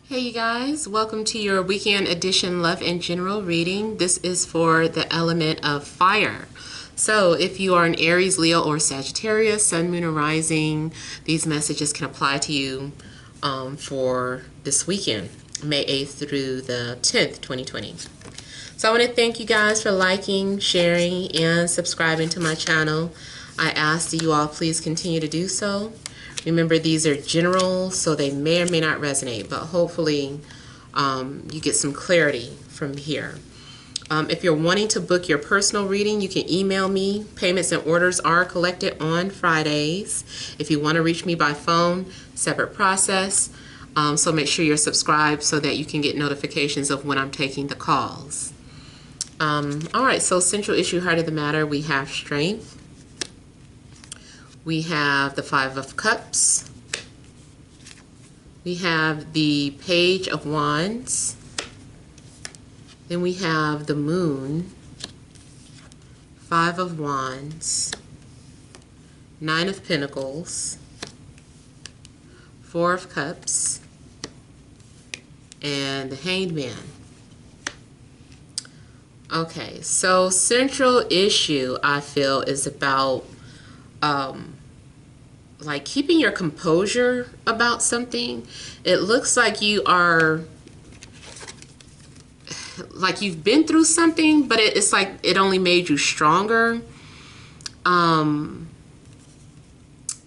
Hey you guys, welcome to your weekend edition Love and General reading. This is for the element of fire. So if you are an Aries, Leo, or Sagittarius, Sun, Moon, or Rising, these messages can apply to you for this weekend, May 8th through the 10th, 2020. So I want to thank you guys for liking, sharing, and subscribing to my channel. I ask that you all please continue to do so. Remember, these are general, so they may or may not resonate, but hopefully you get some clarity from here. If you're wanting to book your personal reading, you can email me. Payments and orders are collected on Fridays. If you want to reach me by phone, separate process. So make sure you're subscribed so that you can get notifications of when I'm taking the calls. All right, so central issue, heart of the matter, we have strength. We have the Five of Cups. We have the Page of Wands. Then we have the Moon, Five of Wands, Nine of Pentacles, Four of Cups, and the Hanged Man. Okay, so central issue, I feel, is about like keeping your composure about something. It looks like you are, like you've been through something, but it's like it only made you stronger.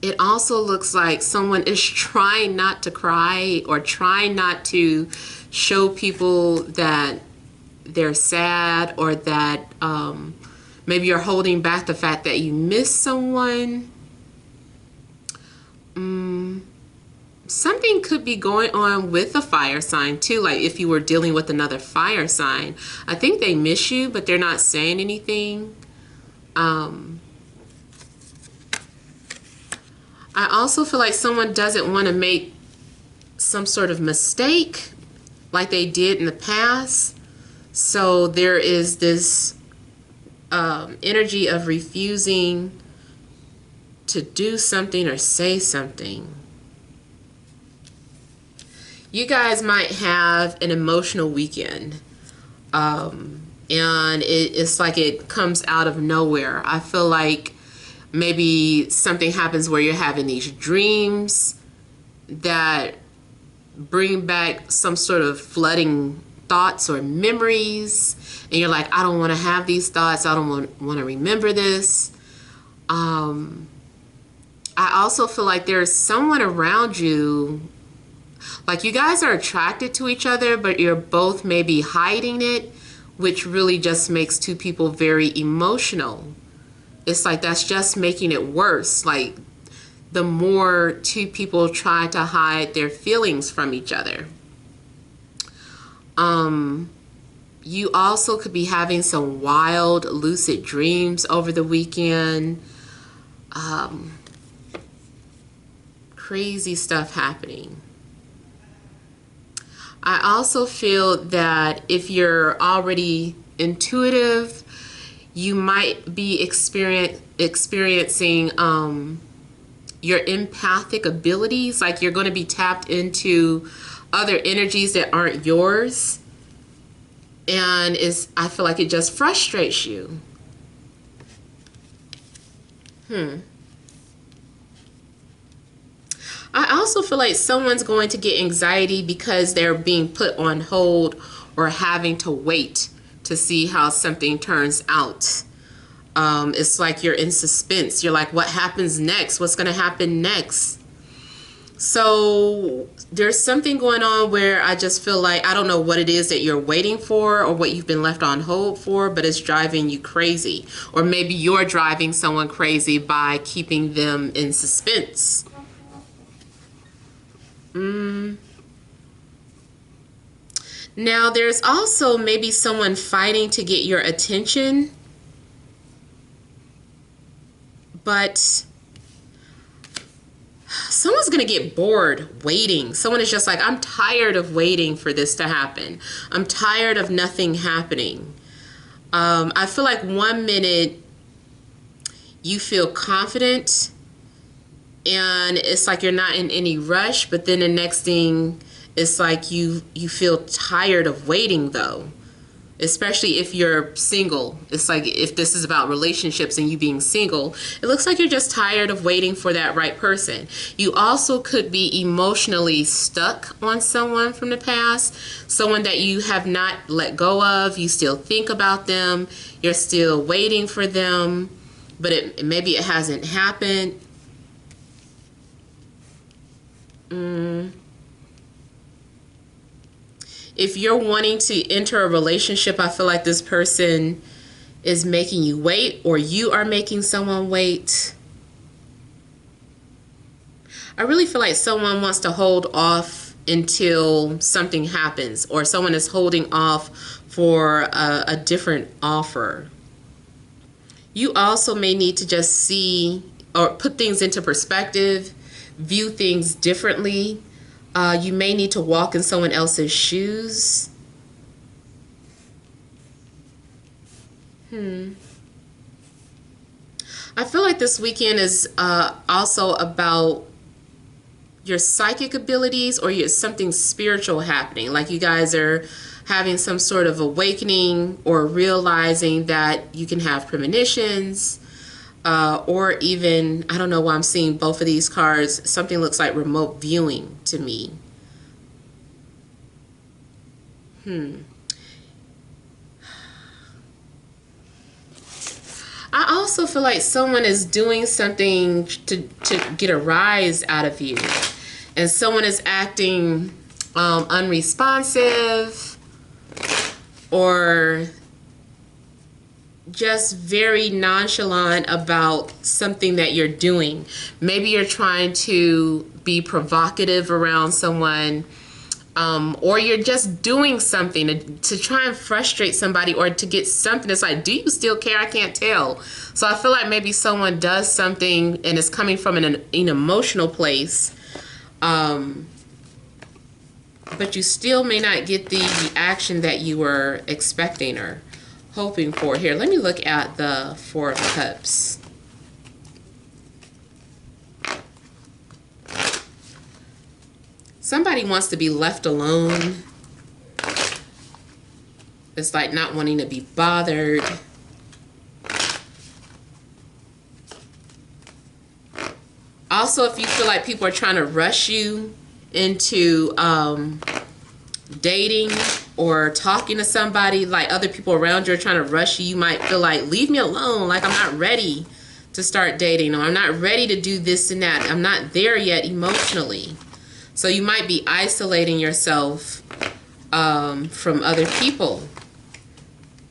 It also looks like someone is trying not to cry or trying not to show people that they're sad, or that maybe you're holding back the fact that you miss someone. Something could be going on with a fire sign too, like if you were dealing with another fire sign. I think they miss you, but they're not saying anything. I also feel like someone doesn't want to make some sort of mistake like they did in the past. So there is this energy of refusing to do something or say something. You guys might have an emotional weekend, and it's like it comes out of nowhere. I feel like maybe something happens where you're having these dreams that bring back some sort of flooding thoughts or memories, and you're like, I don't want to have these thoughts, I don't want to remember this. I also feel like there's someone around you, like you guys are attracted to each other, but you're both maybe hiding it, which really just makes two people very emotional. It's like that's just making it worse. Like the more two people try to hide their feelings from each other. You also could be having some wild, lucid dreams over the weekend. Crazy stuff happening. I also feel that if you're already intuitive, you might be experiencing your empathic abilities, like you're going to be tapped into other energies that aren't yours, and I feel like it just frustrates you. I also feel like someone's going to get anxiety because they're being put on hold or having to wait to see how something turns out. It's like you're in suspense. You're like, what happens next? What's going to happen next? So there's something going on where I just feel like, I don't know what it is that you're waiting for or what you've been left on hold for, but it's driving you crazy. Or maybe you're driving someone crazy by keeping them in suspense. Now there's also maybe someone fighting to get your attention, but someone's going to get bored waiting. Someone is just like, I'm tired of waiting for this to happen. I'm tired of nothing happening. I feel like 1 minute you feel confident and it's like you're not in any rush, but then the next thing it's like you feel tired of waiting though. Especially if you're single. It's like if this is about relationships and you being single, it looks like you're just tired of waiting for that right person. You also could be emotionally stuck on someone from the past, someone that you have not let go of. You still think about them. You're still waiting for them, but maybe it hasn't happened. If you're wanting to enter a relationship, I feel like this person is making you wait, or you are making someone wait. I really feel like someone wants to hold off until something happens, or someone is holding off for a different offer. You also may need to just see or put things into perspective, view things differently. You may need to walk in someone else's shoes. I feel like this weekend is also about your psychic abilities, or something spiritual happening. Like you guys are having some sort of awakening, or realizing that you can have premonitions. Or even, I don't know why I'm seeing both of these cards. Something looks like remote viewing to me. I also feel like someone is doing something to get a rise out of you. And someone is acting unresponsive, or just very nonchalant about something that you're doing. Maybe you're trying to be provocative around someone, or you're just doing something to try and frustrate somebody, or to get something. It's like, do you still care? I can't tell. So I feel like maybe someone does something and it's coming from an emotional place, but you still may not get the reaction that you were expecting or hoping for. Here, let me look at the Four of Cups. Somebody wants to be left alone. It's like not wanting to be bothered. Also, if you feel like people are trying to rush you into dating or talking to somebody, like other people around you are trying to rush you, you might feel like, leave me alone, like I'm not ready to start dating, or I'm not ready to do this and that. I'm not there yet emotionally. So you might be isolating yourself from other people.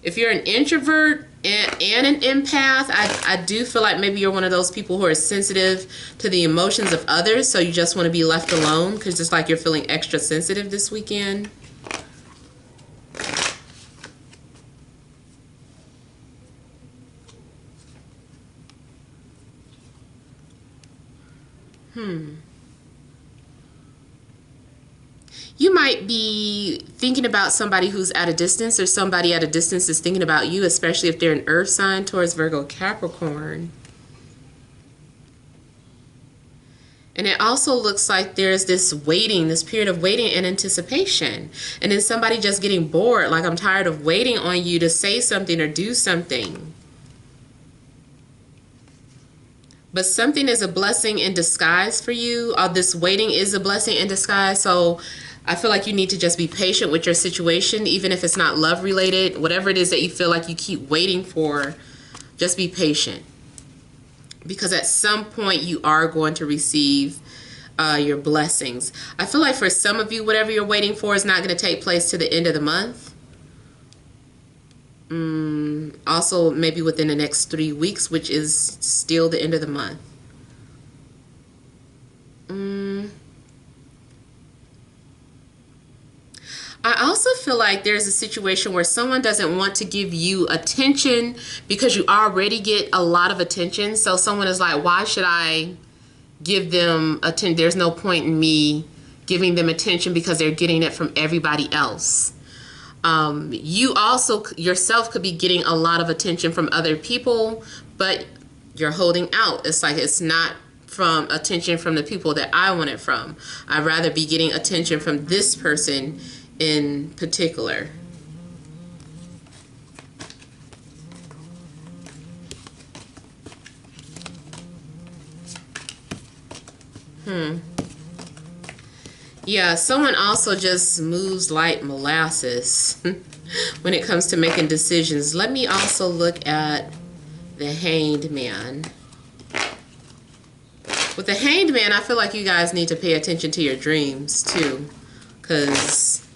If you're an introvert and an empath, I do feel like maybe you're one of those people who are sensitive to the emotions of others, so you just want to be left alone because it's like you're feeling extra sensitive this weekend. You might be thinking about somebody who's at a distance, or somebody at a distance is thinking about you, especially if they're an earth sign, Taurus, Virgo, Capricorn. And it also looks like there's this waiting, this period of waiting and anticipation. And then somebody just getting bored, like, I'm tired of waiting on you to say something or do something. But something is a blessing in disguise for you. This waiting is a blessing in disguise. So I feel like you need to just be patient with your situation, even if it's not love related. Whatever it is that you feel like you keep waiting for, just be patient. Because at some point you are going to receive your blessings. I feel like for some of you, whatever you're waiting for is not going to take place to the end of the month. Also, maybe within the next 3 weeks, which is still the end of the month. I also feel like there's a situation where someone doesn't want to give you attention because you already get a lot of attention. So someone is like, why should I give them attention? There's no point in me giving them attention because they're getting it from everybody else. You also yourself could be getting a lot of attention from other people, but you're holding out. It's like it's not from attention from the people that I want it from. I'd rather be getting attention from this person in particular. Yeah, someone also just moves like molasses when it comes to making decisions. Let me also look at the Hanged Man. With the Hanged Man, I feel like you guys need to pay attention to your dreams too, because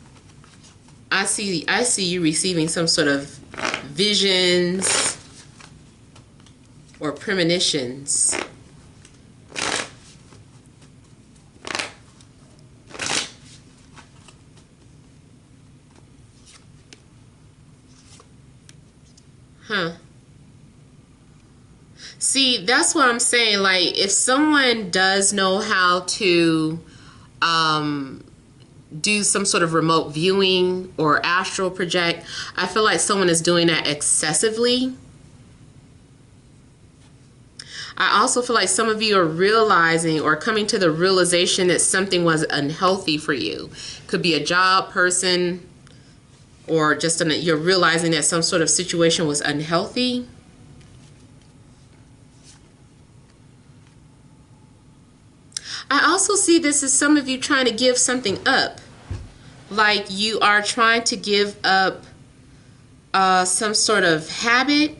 I see you receiving some sort of visions or premonitions. See, that's what I'm saying. Like, if someone does know how to do some sort of remote viewing or astral project, I feel like someone is doing that excessively. I also feel like some of you are realizing or coming to the realization that something was unhealthy for you. Could be a job, person, or just you're realizing that some sort of situation was unhealthy. I also see this as some of you trying to give something up. Like you are trying to give up some sort of habit.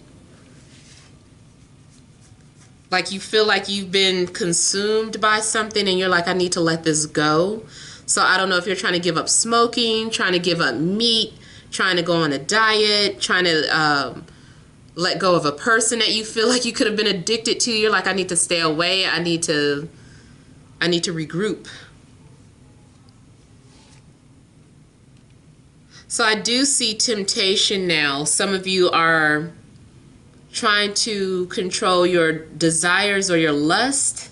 Like you feel like you've been consumed by something and you're like, I need to let this go. So I don't know if you're trying to give up smoking, trying to give up meat, trying to go on a diet, trying to let go of a person that you feel like you could have been addicted to. You're like, I need to stay away. I need to regroup. So I do see temptation now. Some of you are trying to control your desires or your lust.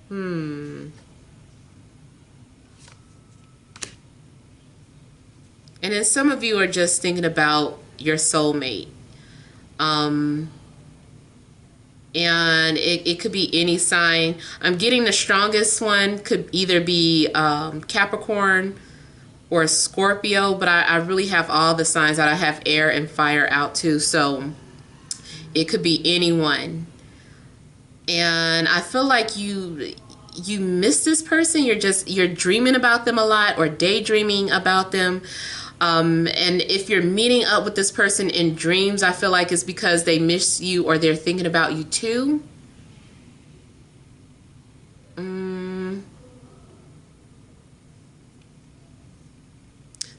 And then some of you are just thinking about your soulmate. And it could be any sign. I'm getting the strongest one could either be Capricorn or Scorpio, but I really have all the signs out. I have air and fire out too, so it could be anyone. And I feel like you miss this person. You're dreaming about them a lot or daydreaming about them. And if you're meeting up with this person in dreams, I feel like it's because they miss you or they're thinking about you too.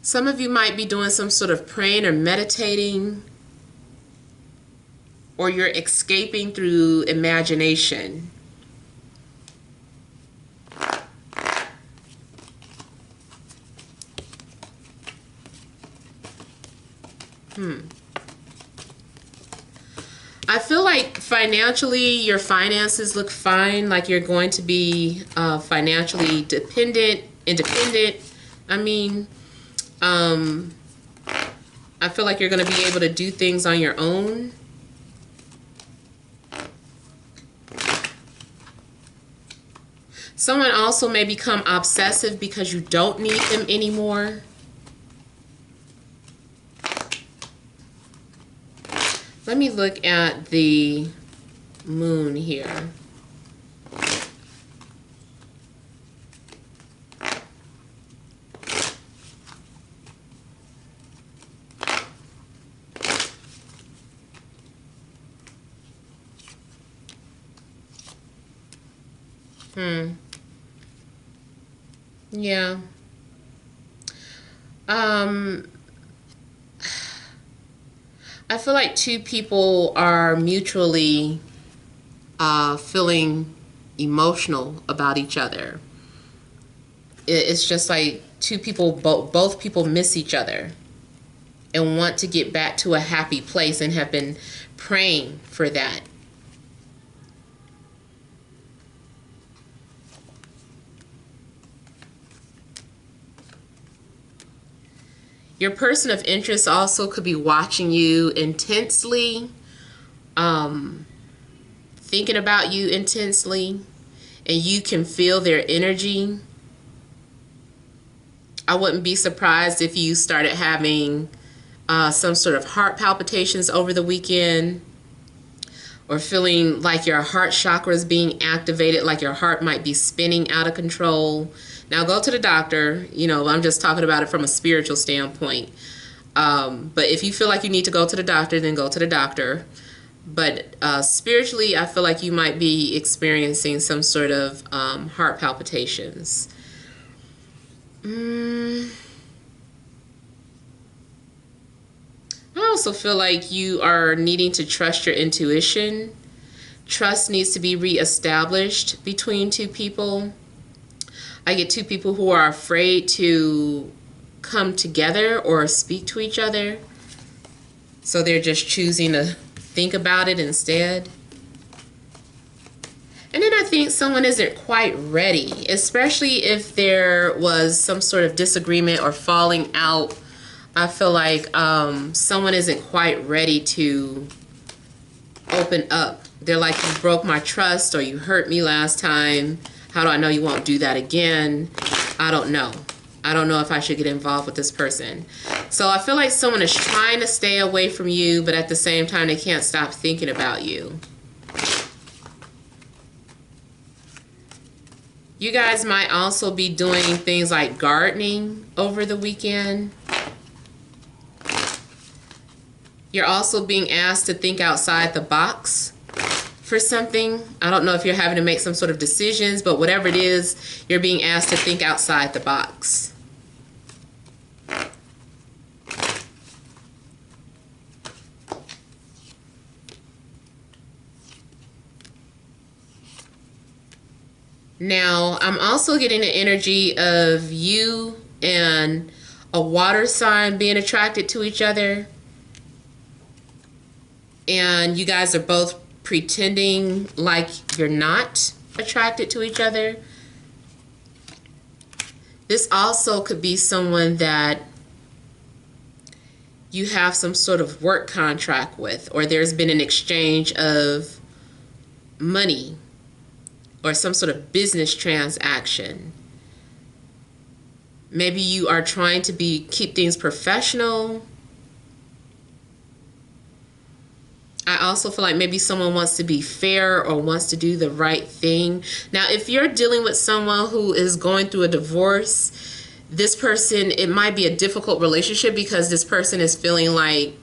Some of you might be doing some sort of praying or meditating, or you're escaping through imagination. I feel like financially, your finances look fine. Like you're going to be financially independent. I mean, I feel like you're going to be able to do things on your own. Someone also may become obsessive because you don't need them anymore. Let me look at the moon here. Yeah. I feel like two people are mutually feeling emotional about each other. It's just like two people, both people miss each other and want to get back to a happy place and have been praying for that. Your person of interest also could be watching you intensely, thinking about you intensely, and you can feel their energy. I wouldn't be surprised if you started having some sort of heart palpitations over the weekend, or feeling like your heart chakra is being activated, like your heart might be spinning out of control. Now go to the doctor. You know, I'm just talking about it from a spiritual standpoint. But if you feel like you need to go to the doctor, then go to the doctor. But spiritually, I feel like you might be experiencing some sort of heart palpitations. I also feel like you are needing to trust your intuition. Trust needs to be reestablished between two people. I get two people who are afraid to come together or speak to each other. So they're just choosing to think about it instead. And then I think someone isn't quite ready, especially if there was some sort of disagreement or falling out. I feel like someone isn't quite ready to open up. They're like, you broke my trust, or you hurt me last time. How do I know you won't do that again? I don't know. I don't know if I should get involved with this person. So I feel like someone is trying to stay away from you, but at the same time, they can't stop thinking about you. You guys might also be doing things like gardening over the weekend. You're also being asked to think outside the box for something. I don't know if you're having to make some sort of decisions, but whatever it is, you're being asked to think outside the box. Now, I'm also getting the energy of you and a water sign being attracted to each other. And you guys are both pretending like you're not attracted to each other. This also could be someone that you have some sort of work contract with, or there's been an exchange of money or some sort of business transaction. Maybe you are trying to keep things professional. I also feel like maybe someone wants to be fair or wants to do the right thing. Now, if you're dealing with someone who is going through a divorce, this person, it might be a difficult relationship because this person is feeling like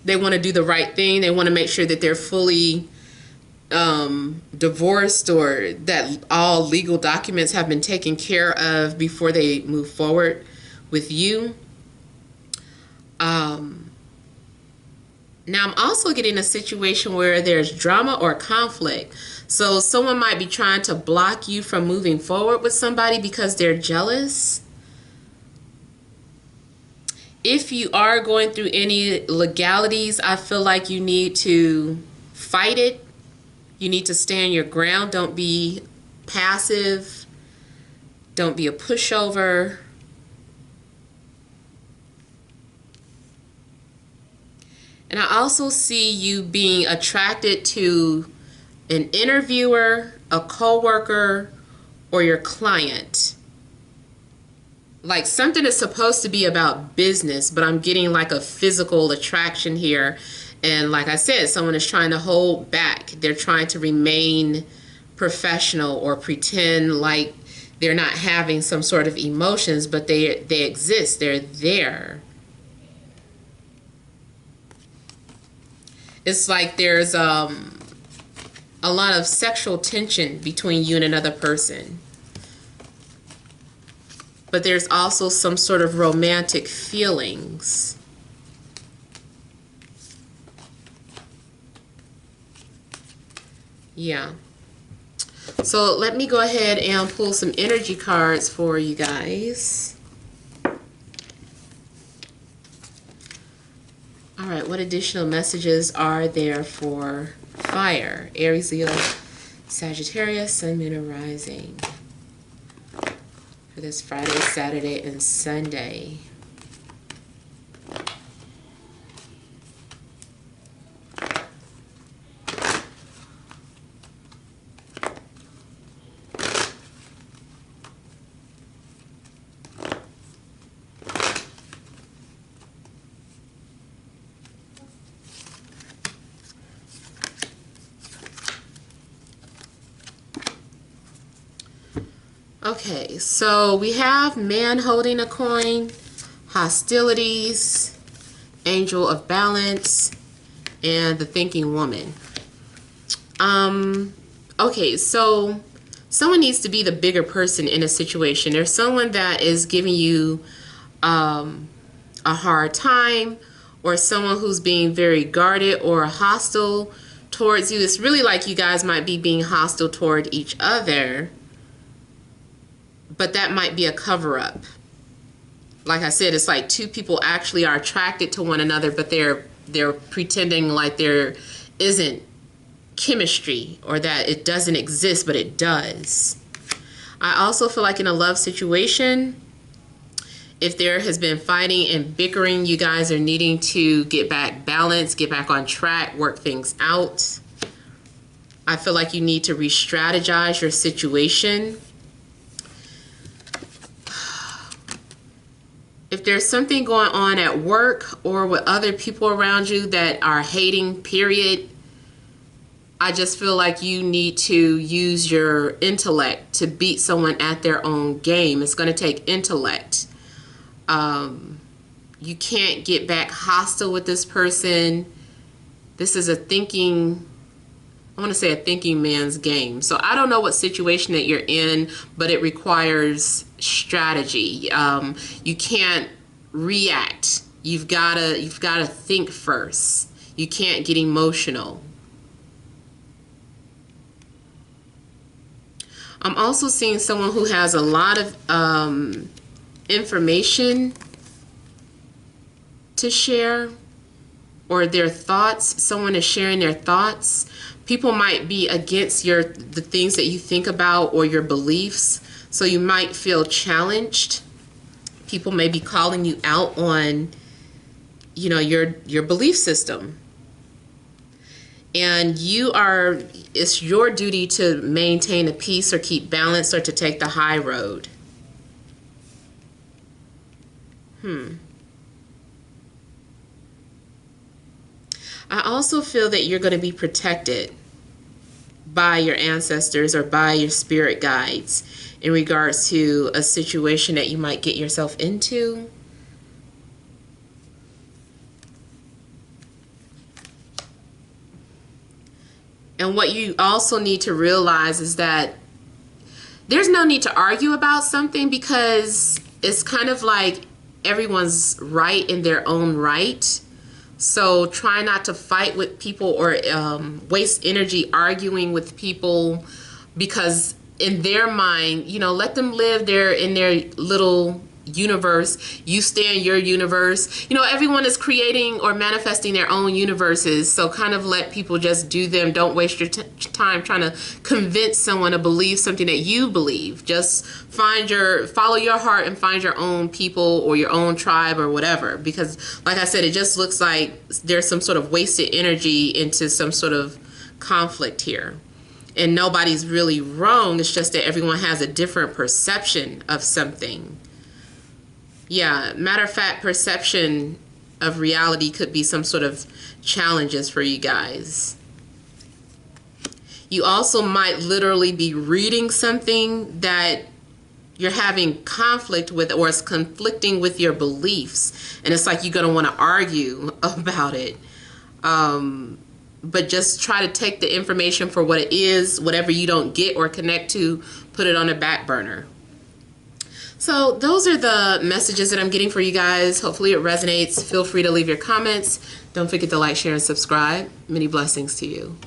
they want to do the right thing. They want to make sure that they're fully divorced, or that all legal documents have been taken care of before they move forward with you. Now, I'm also getting a situation where there's drama or conflict. So someone might be trying to block you from moving forward with somebody because they're jealous. If you are going through any legalities, I feel like you need to fight it. You need to stand your ground. Don't be passive. Don't be a pushover. And I also see you being attracted to an interviewer, a coworker, or your client. Like something is supposed to be about business, but I'm getting like a physical attraction here. And like I said, someone is trying to hold back. They're trying to remain professional or pretend like they're not having some sort of emotions, but they exist. They're there. It's like there's a lot of sexual tension between you and another person. But there's also some sort of romantic feelings. Yeah. So let me go ahead and pull some energy cards for you guys. All right, what additional messages are there for fire? Aries, Leo, Sagittarius, Sun, Moon, and Rising for this Friday, Saturday, and Sunday. Okay, so we have man holding a coin, hostilities, angel of balance, and the thinking woman. Okay, so someone needs to be the bigger person in a situation. There's someone that is giving you a hard time, or someone who's being very guarded or hostile towards you. It's really like you guys might be being hostile toward each other, but that might be a cover-up. Like I said, it's like two people actually are attracted to one another, but they're pretending like there isn't chemistry, or that it doesn't exist, but it does. I also feel like in a love situation, if there has been fighting and bickering, you guys are needing to get back balance, get back on track, work things out. I feel like you need to re-strategize your situation. If there's something going on at work or with other people around you that are hating, period, I just feel like you need to use your intellect to beat someone at their own game. It's going to take intellect. You can't get back hostile with this person. This is a thinking, I want to say a thinking man's game. So I don't know what situation that you're in, but it requires strategy. You can't react. You've gotta think first. You can't get emotional. I'm also seeing someone who has a lot of information to share, or their thoughts. Someone is sharing their thoughts. People might be against the things that you think about or your beliefs, so you might feel challenged. People may be calling you out on, you know, your belief system. And it's your duty to maintain a peace or keep balance or to take the high road. I also feel that you're going to be protected by your ancestors or by your spirit guides in regards to a situation that you might get yourself into. And what you also need to realize is that there's no need to argue about something, because it's kind of like everyone's right in their own right. So try not to fight with people or waste energy arguing with people, because in their mind, you know, let them live in their little universe. You stay in your universe. You know, everyone is creating or manifesting their own universes, so kind of let people just do them. Don't waste your time trying to convince someone to believe something that you believe. Just follow your heart and find your own people or your own tribe or whatever, because like I said, it just looks like there's some sort of wasted energy into some sort of conflict here. And nobody's really wrong. It's just that everyone has a different perception of something. Yeah, matter of fact, perception of reality could be some sort of challenges for you guys. You also might literally be reading something that you're having conflict with, or it's conflicting with your beliefs, and it's like you're going to want to argue about it. But just try to take the information for what it is. Whatever you don't get or connect to, put it on the back burner. So those are the messages that I'm getting for you guys. Hopefully it resonates. Feel free to leave your comments. Don't forget to like, share, and subscribe. Many blessings to you.